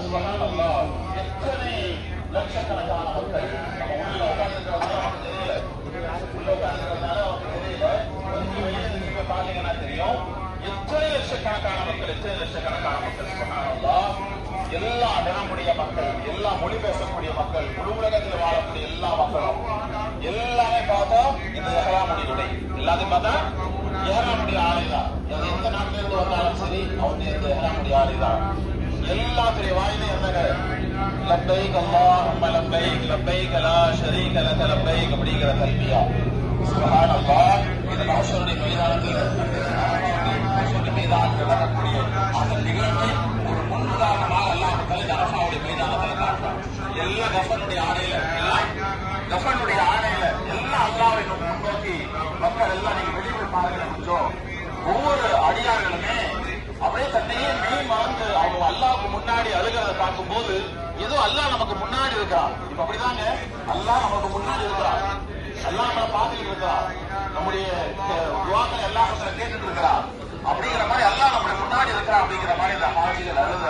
சுப்ஹானல்லாஹ், எத்தனை லட்சக்கணக்கான மக்கள் நம்ம உள்ள உட்கார்ந்துருக்கிறதுனால தெரியல, உள்ள உட்கார்ந்துருக்கிறதுனால தெரியல. நீங்க பாத்தீங்கன்னா தெரியும் எத்தனை லட்சக்கணக்கான மக்கள் சுப்ஹானல்லாஹ். எல்லா நிறமுடைய மக்கள், எல்லா மொழி பேசக்கூடிய மக்கள், முழு உலகத்தில் வாழக்கூடிய எல்லா மக்களும் எல்லாமே பார்த்தா இந்த எஹ்ராமுடைய உடை, எல்லாத்தையும் பார்த்தா எஹ்ராமுடைய ஆடைதான். எந்த நாட்டில இருந்து வந்தாலும் சரி அவங்க இந்த எஹ்ராமுடைய ஆடைதான். எல்லாத்துடைய வாயிலும் என்னங்க லப்பைக் அல்லாஹும்ம லப்பைக் லப்பைக் லா ஷரீக லக லப்பைக் அப்படிங்கிற தல்பியா. சுப்ஹானல்லாஹ். இது மஹ்ஷருடைய மைதானத்தில் நடக்கக்கூடிய அந்த நிகழ்வை ஒரு முன்னுதாரணமாக அல்லாஹ் அரசாவுடைய மைதானத்தில் காட்டுறான். எல்லா கஃபனுடைய ஆடையில, எல்லாம் கஃபனுடைய ஆடையில எல்லாம் அல்லாஹ்வை முன்னோக்கி மக்கள் எல்லாம் நீங்க வெளியே பாருங்க. கொஞ்சம் ஒவ்வொரு அடியார்களுமே அப்படியே தன்னையே மெய் மறந்து அவங்க அல்லாஹ்வுக்கு முன்னாடி அழுகிறத பார்க்கும் போது ஏதோ அல்லாஹ் நமக்கு முன்னாடி இருக்கிறான். இப்ப அப்படிதாங்க அல்லாஹ் நமக்கு முன்னாடி இருக்கிறான், அல்லாஹ் நம்மளை பார்த்துட்டு இருக்கிறான், நம்முடைய துஆக்களை எல்லாம் கேட்டுட்டு இருக்கிறான். அப்படிங்கிற மாதிரி அல்லாஹ் நம்மளுடைய முன்னாடி இருக்கிறான். அப்படிங்கிற மாதிரி இந்த ஹாஜிகள் அழுது